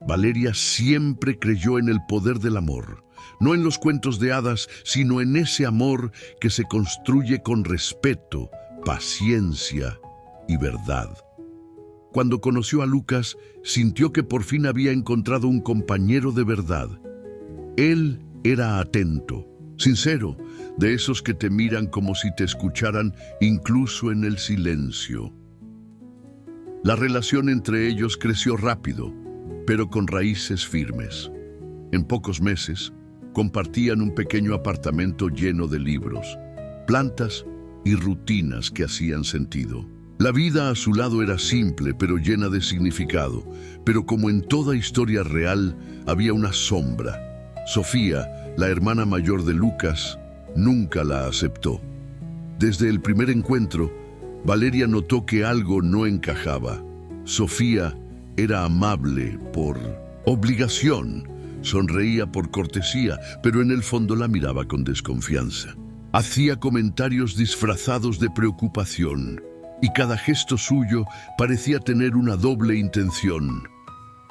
Valeria siempre creyó en el poder del amor, no en los cuentos de hadas, sino en ese amor que se construye con respeto, paciencia y verdad. Cuando conoció a Lucas, sintió que por fin había encontrado un compañero de verdad. Él era atento, sincero, de esos que te miran como si te escucharan incluso en el silencio. La relación entre ellos creció rápido, pero con raíces firmes. En pocos meses, compartían un pequeño apartamento lleno de libros, plantas y rutinas que hacían sentido. La vida a su lado era simple, pero llena de significado. Pero como en toda historia real, había una sombra. Sofía, la hermana mayor de Lucas, nunca la aceptó. Desde el primer encuentro, Valeria notó que algo no encajaba. Sofía era amable por obligación, sonreía por cortesía, pero en el fondo la miraba con desconfianza. Hacía comentarios disfrazados de preocupación, y cada gesto suyo parecía tener una doble intención.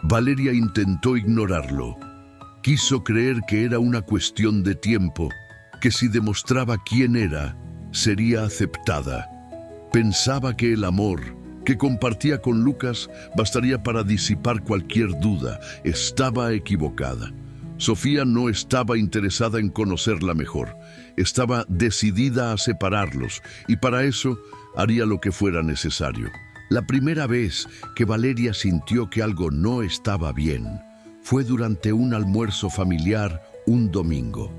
Valeria intentó ignorarlo. Quiso creer que era una cuestión de tiempo, que si demostraba quién era, sería aceptada. Pensaba que el amor que compartía con Lucas bastaría para disipar cualquier duda. Estaba equivocada. Sofía no estaba interesada en conocerla mejor. Estaba decidida a separarlos, y para eso haría lo que fuera necesario. La primera vez que Valeria sintió que algo no estaba bien fue durante un almuerzo familiar un domingo.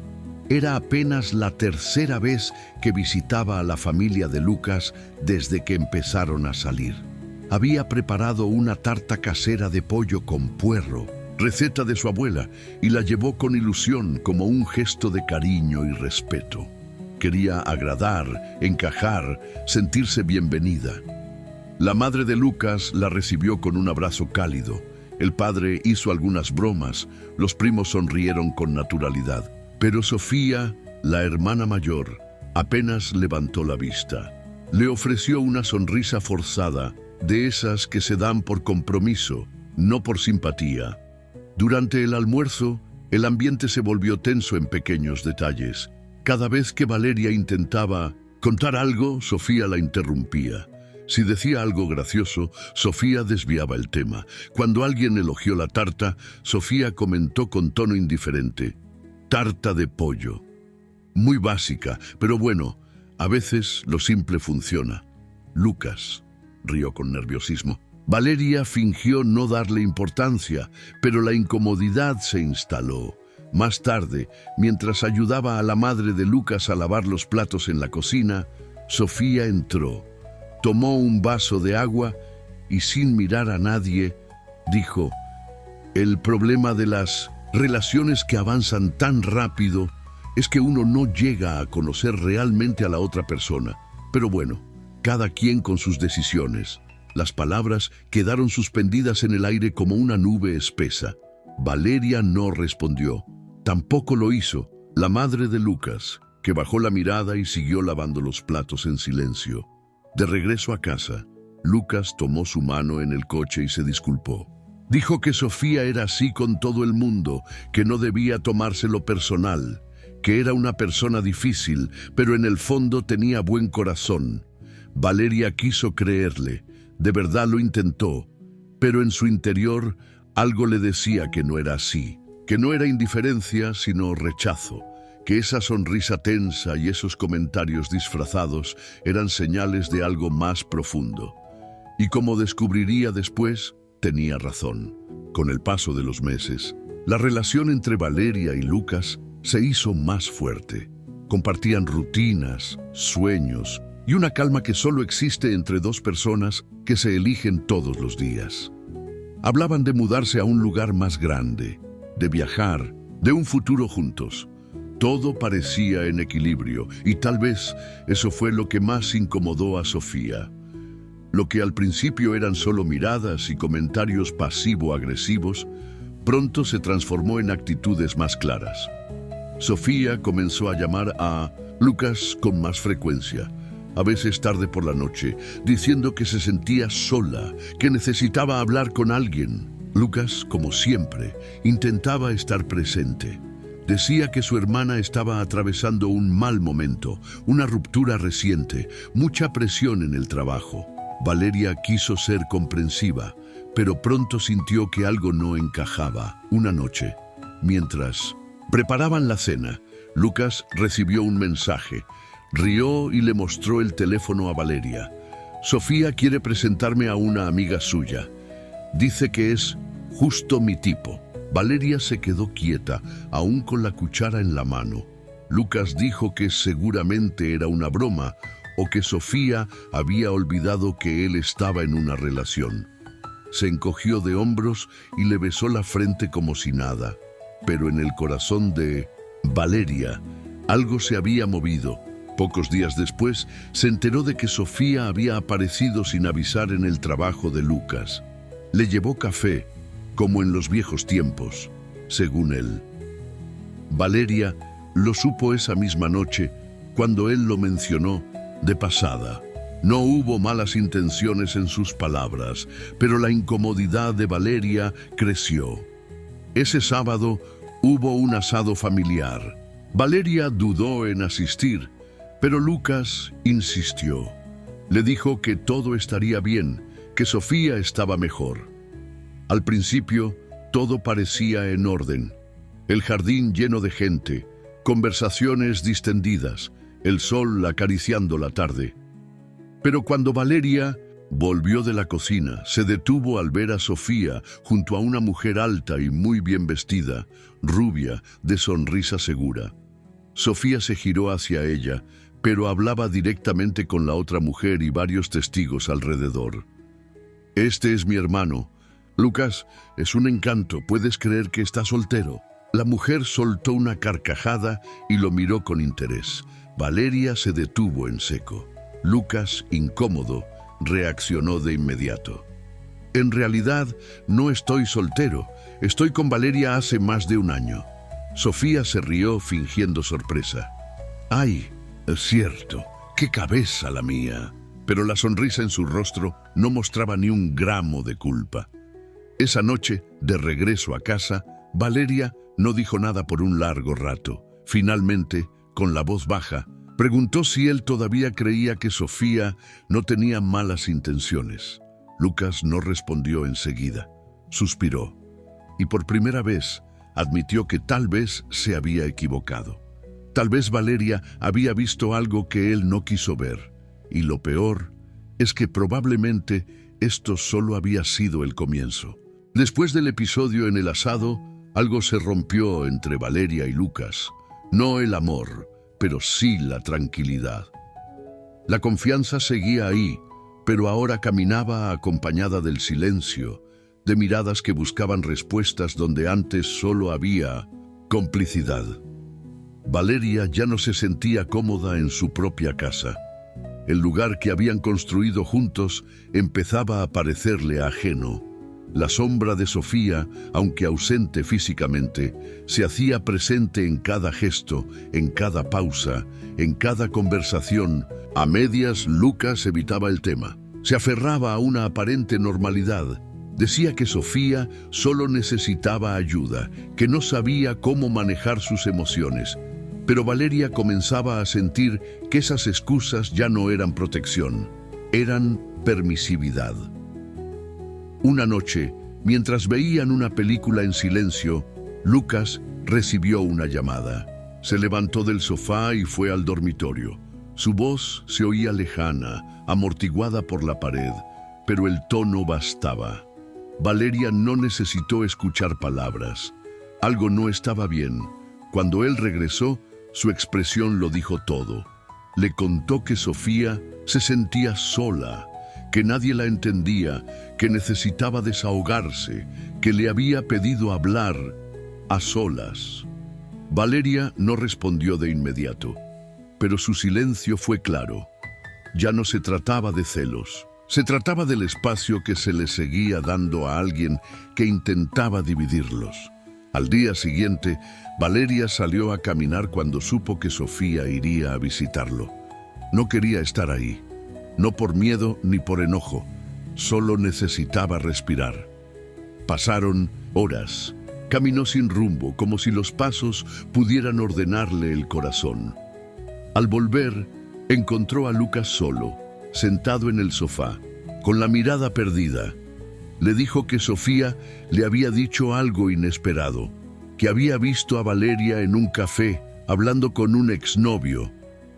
Era apenas la tercera vez que visitaba a la familia de Lucas desde que empezaron a salir. Había preparado una tarta casera de pollo con puerro, receta de su abuela, y la llevó con ilusión como un gesto de cariño y respeto. Quería agradar, encajar, sentirse bienvenida. La madre de Lucas la recibió con un abrazo cálido. El padre hizo algunas bromas, los primos sonrieron con naturalidad. Pero Sofía, la hermana mayor, apenas levantó la vista. Le ofreció una sonrisa forzada, de esas que se dan por compromiso, no por simpatía. Durante el almuerzo, el ambiente se volvió tenso en pequeños detalles. Cada vez que Valeria intentaba contar algo, Sofía la interrumpía. Si decía algo gracioso, Sofía desviaba el tema. Cuando alguien elogió la tarta, Sofía comentó con tono indiferente: tarta de pollo. Muy básica, pero bueno, a veces lo simple funciona. Lucas rió con nerviosismo. Valeria fingió no darle importancia, pero la incomodidad se instaló. Más tarde, mientras ayudaba a la madre de Lucas a lavar los platos en la cocina, Sofía entró, tomó un vaso de agua y, sin mirar a nadie, dijo: el problema de las relaciones que avanzan tan rápido es que uno no llega a conocer realmente a la otra persona. Pero bueno, cada quien con sus decisiones. Las palabras quedaron suspendidas en el aire como una nube espesa. Valeria no respondió. Tampoco lo hizo la madre de Lucas, que bajó la mirada y siguió lavando los platos en silencio. De regreso a casa, Lucas tomó su mano en el coche y se disculpó. Dijo que Sofía era así con todo el mundo, que no debía tomárselo personal, que era una persona difícil, pero en el fondo tenía buen corazón. Valeria quiso creerle, de verdad lo intentó, pero en su interior algo le decía que no era así, que no era indiferencia sino rechazo, que esa sonrisa tensa y esos comentarios disfrazados eran señales de algo más profundo. Y como descubriría después, tenía razón. Con el paso de los meses, la relación entre Valeria y Lucas se hizo más fuerte. Compartían rutinas, sueños y una calma que solo existe entre dos personas que se eligen todos los días. Hablaban de mudarse a un lugar más grande, de viajar, de un futuro juntos. Todo parecía en equilibrio y tal vez eso fue lo que más incomodó a Sofía. Lo que al principio eran solo miradas y comentarios pasivo-agresivos, pronto se transformó en actitudes más claras. Sofía comenzó a llamar a Lucas con más frecuencia, a veces tarde por la noche, diciendo que se sentía sola, que necesitaba hablar con alguien. Lucas, como siempre, intentaba estar presente. Decía que su hermana estaba atravesando un mal momento, una ruptura reciente, mucha presión en el trabajo. Valeria quiso ser comprensiva, pero pronto sintió que algo no encajaba. Una noche, mientras preparaban la cena, Lucas recibió un mensaje. Rió y le mostró el teléfono a Valeria. Sofía quiere presentarme a una amiga suya. Dice que es justo mi tipo. Valeria se quedó quieta, aún con la cuchara en la mano. Lucas dijo que seguramente era una broma o que Sofía había olvidado que él estaba en una relación. Se encogió de hombros y le besó la frente como si nada. Pero en el corazón de Valeria algo se había movido. Pocos días después se enteró de que Sofía había aparecido sin avisar en el trabajo de Lucas. Le llevó café, como en los viejos tiempos, según él. Valeria lo supo esa misma noche, cuando él lo mencionó de pasada. No hubo malas intenciones en sus palabras, pero la incomodidad de Valeria creció. Ese sábado hubo un asado familiar. Valeria dudó en asistir, pero Lucas insistió. Le dijo que todo estaría bien, que Sofía estaba mejor. Al principio, todo parecía en orden. El jardín lleno de gente, conversaciones distendidas, el sol acariciando la tarde. Pero cuando Valeria volvió de la cocina, se detuvo al ver a Sofía junto a una mujer alta y muy bien vestida, rubia, de sonrisa segura. Sofía se giró hacia ella, pero hablaba directamente con la otra mujer y varios testigos alrededor. «Este es mi hermano. Lucas, es un encanto. ¿Puedes creer que está soltero?» La mujer soltó una carcajada y lo miró con interés. Valeria se detuvo en seco. Lucas, incómodo, reaccionó de inmediato. «En realidad, no estoy soltero. Estoy con Valeria hace más de un año». Sofía se rió fingiendo sorpresa. «Ay, es cierto. ¡Qué cabeza la mía!». Pero la sonrisa en su rostro no mostraba ni un gramo de culpa. Esa noche, de regreso a casa, Valeria no dijo nada por un largo rato. Finalmente, con la voz baja, preguntó si él todavía creía que Sofía no tenía malas intenciones. Lucas no respondió enseguida. Suspiró y por primera vez admitió que tal vez se había equivocado. Tal vez Valeria había visto algo que él no quiso ver. Y lo peor es que probablemente esto solo había sido el comienzo. Después del episodio en el asado, algo se rompió entre Valeria y Lucas. No el amor, pero sí la tranquilidad. La confianza seguía ahí, pero ahora caminaba acompañada del silencio, de miradas que buscaban respuestas donde antes solo había complicidad. Valeria ya no se sentía cómoda en su propia casa. El lugar que habían construido juntos empezaba a parecerle ajeno. La sombra de Sofía, aunque ausente físicamente, se hacía presente en cada gesto, en cada pausa, en cada conversación. A medias, Lucas evitaba el tema. Se aferraba a una aparente normalidad. Decía que Sofía solo necesitaba ayuda, que no sabía cómo manejar sus emociones. Pero Valeria comenzaba a sentir que esas excusas ya no eran protección, eran permisividad. Una noche, mientras veían una película en silencio, Lucas recibió una llamada. Se levantó del sofá y fue al dormitorio. Su voz se oía lejana, amortiguada por la pared, pero el tono bastaba. Valeria no necesitó escuchar palabras. Algo no estaba bien. Cuando él regresó, su expresión lo dijo todo. Le contó que Sofía se sentía sola, que nadie la entendía, que necesitaba desahogarse, que le había pedido hablar a solas. Valeria no respondió de inmediato, pero su silencio fue claro. Ya no se trataba de celos, se trataba del espacio que se le seguía dando a alguien que intentaba dividirlos. Al día siguiente, Valeria salió a caminar cuando supo que Sofía iría a visitarlo. No quería estar ahí, no por miedo ni por enojo, solo necesitaba respirar. Pasaron horas. Caminó sin rumbo, como si los pasos pudieran ordenarle el corazón. Al volver, encontró a Lucas solo, sentado en el sofá, con la mirada perdida. Le dijo que Sofía le había dicho algo inesperado, que había visto a Valeria en un café hablando con un exnovio.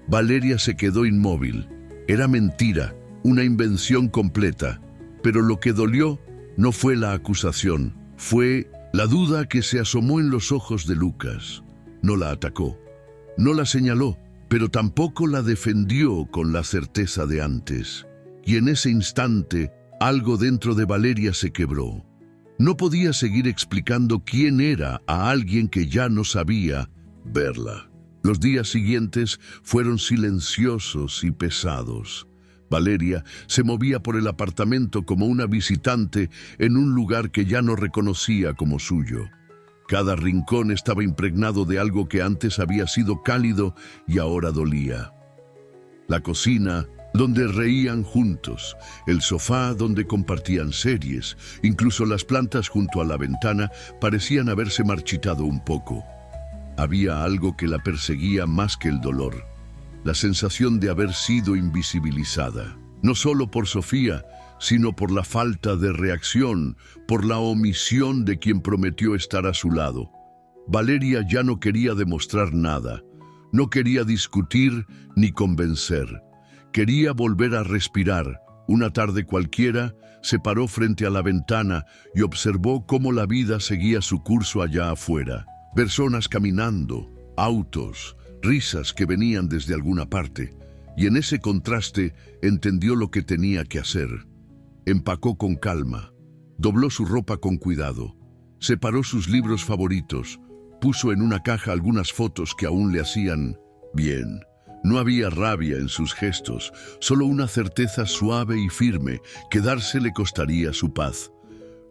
Valeria se quedó inmóvil. Era mentira, una invención completa. Pero lo que dolió no fue la acusación, fue la duda que se asomó en los ojos de Lucas. No la atacó, no la señaló, pero tampoco la defendió con la certeza de antes. Y en ese instante, algo dentro de Valeria se quebró. No podía seguir explicando quién era a alguien que ya no sabía verla. Los días siguientes fueron silenciosos y pesados. Valeria se movía por el apartamento como una visitante en un lugar que ya no reconocía como suyo. Cada rincón estaba impregnado de algo que antes había sido cálido y ahora dolía. La cocina, donde reían juntos, el sofá donde compartían series, incluso las plantas junto a la ventana parecían haberse marchitado un poco. Había algo que la perseguía más que el dolor, la sensación de haber sido invisibilizada, no solo por Sofía, sino por la falta de reacción, por la omisión de quien prometió estar a su lado. Valeria ya no quería demostrar nada, no quería discutir ni convencer. Quería volver a respirar. Una tarde cualquiera, se paró frente a la ventana y observó cómo la vida seguía su curso allá afuera. Personas caminando, autos, risas que venían desde alguna parte, y en ese contraste entendió lo que tenía que hacer. Empacó con calma, dobló su ropa con cuidado, separó sus libros favoritos, puso en una caja algunas fotos que aún le hacían bien. No había rabia en sus gestos, solo una certeza suave y firme que darse le costaría su paz.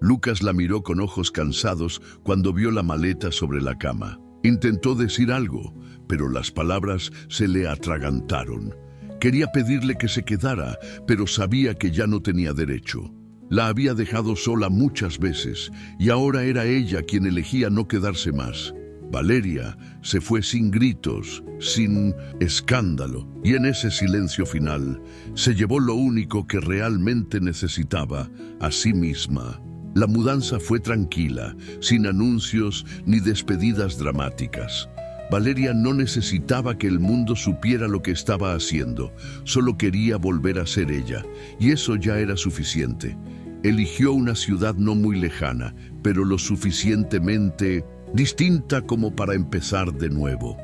Lucas la miró con ojos cansados cuando vio la maleta sobre la cama. Intentó decir algo, pero las palabras se le atragantaron. Quería pedirle que se quedara, pero sabía que ya no tenía derecho. La había dejado sola muchas veces, y ahora era ella quien elegía no quedarse más. Valeria se fue sin gritos, sin escándalo, y en ese silencio final se llevó lo único que realmente necesitaba, a sí misma. La mudanza fue tranquila, sin anuncios ni despedidas dramáticas. Valeria no necesitaba que el mundo supiera lo que estaba haciendo, solo quería volver a ser ella, y eso ya era suficiente. Eligió una ciudad no muy lejana, pero lo suficientemente distinta como para empezar de nuevo.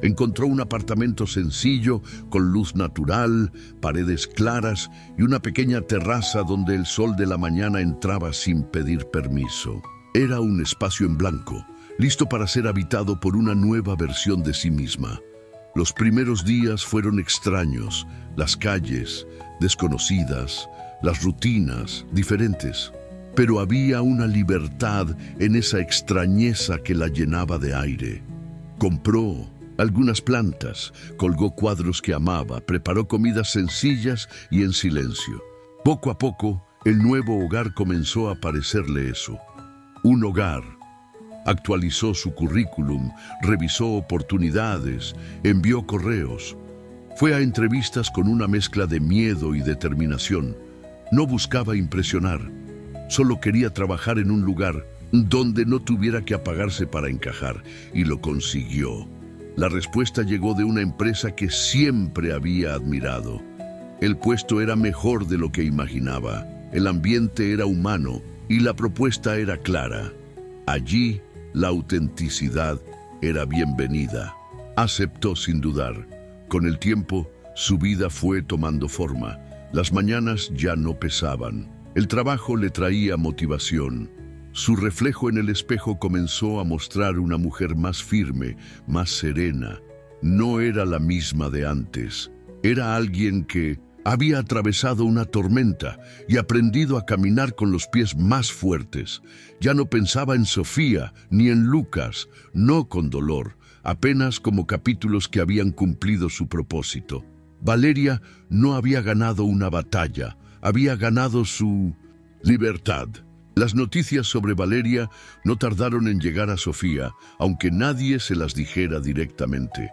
Encontró un apartamento sencillo, con luz natural, paredes claras y una pequeña terraza donde el sol de la mañana entraba sin pedir permiso. Era un espacio en blanco, listo para ser habitado por una nueva versión de sí misma. Los primeros días fueron extraños, las calles, desconocidas, las rutinas, diferentes. Pero había una libertad en esa extrañeza que la llenaba de aire. Compró algunas plantas, colgó cuadros que amaba, preparó comidas sencillas y en silencio. Poco a poco, el nuevo hogar comenzó a parecerle eso. Un hogar. Actualizó su currículum, revisó oportunidades, envió correos. Fue a entrevistas con una mezcla de miedo y determinación. No buscaba impresionar. Solo quería trabajar en un lugar donde no tuviera que apagarse para encajar, y lo consiguió. La respuesta llegó de una empresa que siempre había admirado. El puesto era mejor de lo que imaginaba, el ambiente era humano y la propuesta era clara. Allí, la autenticidad era bienvenida. Aceptó sin dudar. Con el tiempo, su vida fue tomando forma. Las mañanas ya no pesaban. El trabajo le traía motivación. Su reflejo en el espejo comenzó a mostrar una mujer más firme, más serena. No era la misma de antes. Era alguien que había atravesado una tormenta y aprendido a caminar con los pies más fuertes. Ya no pensaba en Sofía ni en Lucas, no con dolor, apenas como capítulos que habían cumplido su propósito. Valeria no había ganado una batalla, había ganado su libertad. Las noticias sobre Valeria no tardaron en llegar a Sofía, aunque nadie se las dijera directamente.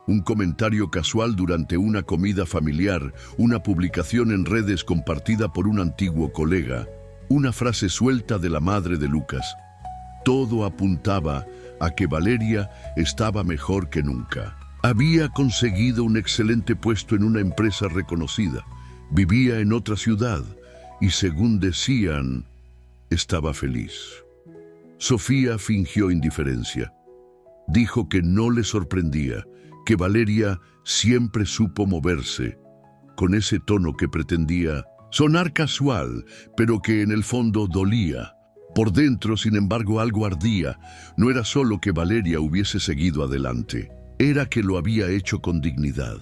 Un comentario casual durante una comida familiar, una publicación en redes compartida por un antiguo colega, una frase suelta de la madre de Lucas. Todo apuntaba a que Valeria estaba mejor que nunca. Había conseguido un excelente puesto en una empresa reconocida, vivía en otra ciudad y, según decían, estaba feliz. Sofía fingió indiferencia. Dijo que no le sorprendía, que Valeria siempre supo moverse, con ese tono que pretendía sonar casual, pero que en el fondo dolía. Por dentro, sin embargo, algo ardía. No era solo que Valeria hubiese seguido adelante, era que lo había hecho con dignidad,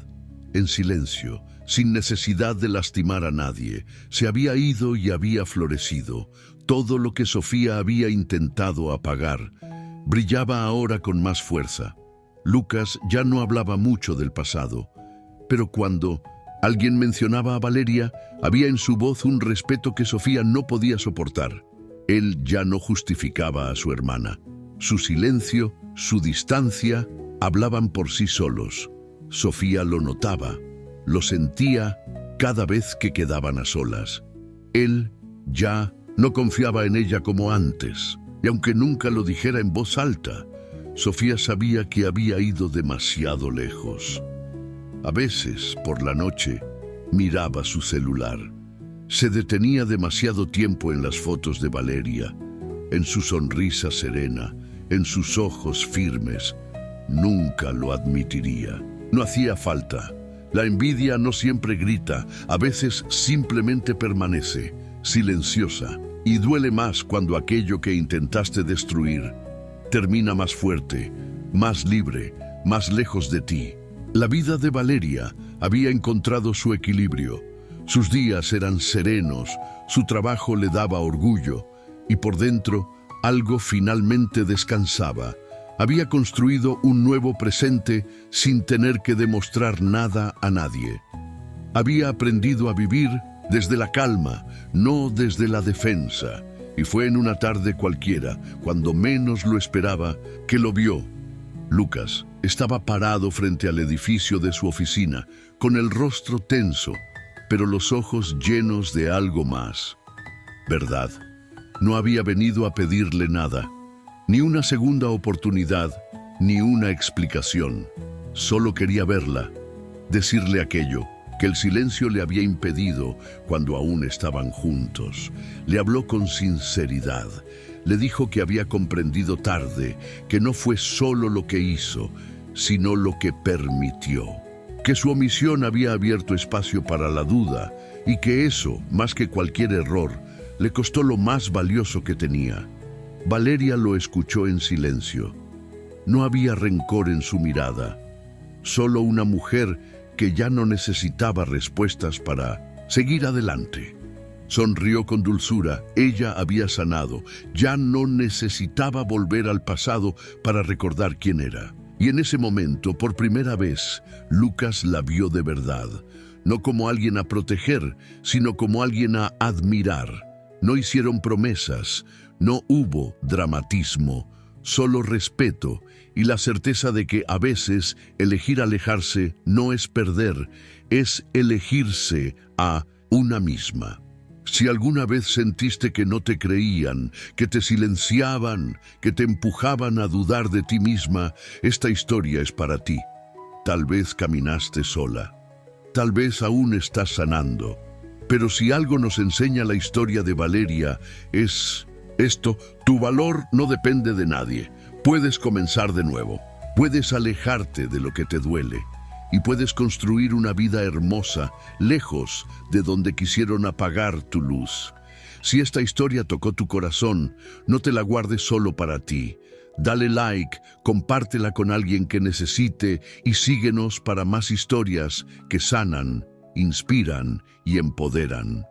en silencio, sin necesidad de lastimar a nadie. Se había ido y había florecido. Todo lo que Sofía había intentado apagar brillaba ahora con más fuerza. Lucas ya no hablaba mucho del pasado, pero cuando alguien mencionaba a Valeria, había en su voz un respeto que Sofía no podía soportar. Él ya no justificaba a su hermana. Su silencio, su distancia, hablaban por sí solos. Sofía lo notaba, lo sentía cada vez que quedaban a solas. Él ya no confiaba en ella como antes, y aunque nunca lo dijera en voz alta, Sofía sabía que había ido demasiado lejos. A veces, por la noche, miraba su celular. Se detenía demasiado tiempo en las fotos de Valeria, en su sonrisa serena, en sus ojos firmes. Nunca lo admitiría. No hacía falta. La envidia no siempre grita, a veces simplemente permanece, silenciosa, y duele más cuando aquello que intentaste destruir termina más fuerte, más libre, más lejos de ti. La vida de Valeria había encontrado su equilibrio. Sus días eran serenos, su trabajo le daba orgullo, y por dentro algo finalmente descansaba. Había construido un nuevo presente sin tener que demostrar nada a nadie. Había aprendido a vivir desde la calma, no desde la defensa. Y fue en una tarde cualquiera, cuando menos lo esperaba, que lo vio. Lucas estaba parado frente al edificio de su oficina, con el rostro tenso, pero los ojos llenos de algo más. ¿Verdad? No había venido a pedirle nada, ni una segunda oportunidad, ni una explicación. Solo quería verla, decirle aquello que el silencio le había impedido cuando aún estaban juntos. Le habló con sinceridad. Le dijo que había comprendido tarde que no fue solo lo que hizo, sino lo que permitió. Que su omisión había abierto espacio para la duda y que eso, más que cualquier error, le costó lo más valioso que tenía. Valeria lo escuchó en silencio. No había rencor en su mirada, solo una mujer que ya no necesitaba respuestas para seguir adelante. Sonrió con dulzura. Ella había sanado. Ya no necesitaba volver al pasado para recordar quién era. Y en ese momento, por primera vez, Lucas la vio de verdad. No como alguien a proteger, sino como alguien a admirar. No hicieron promesas, no hubo dramatismo, solo respeto y la certeza de que a veces elegir alejarse no es perder, es elegirse a una misma. Si alguna vez sentiste que no te creían, que te silenciaban, que te empujaban a dudar de ti misma, esta historia es para ti. Tal vez caminaste sola, tal vez aún estás sanando, pero si algo nos enseña la historia de Valeria es esto: tu valor no depende de nadie. Puedes comenzar de nuevo, puedes alejarte de lo que te duele y puedes construir una vida hermosa, lejos de donde quisieron apagar tu luz. Si esta historia tocó tu corazón, no te la guardes solo para ti. Dale like, compártela con alguien que necesite y síguenos para más historias que sanan, inspiran y empoderan.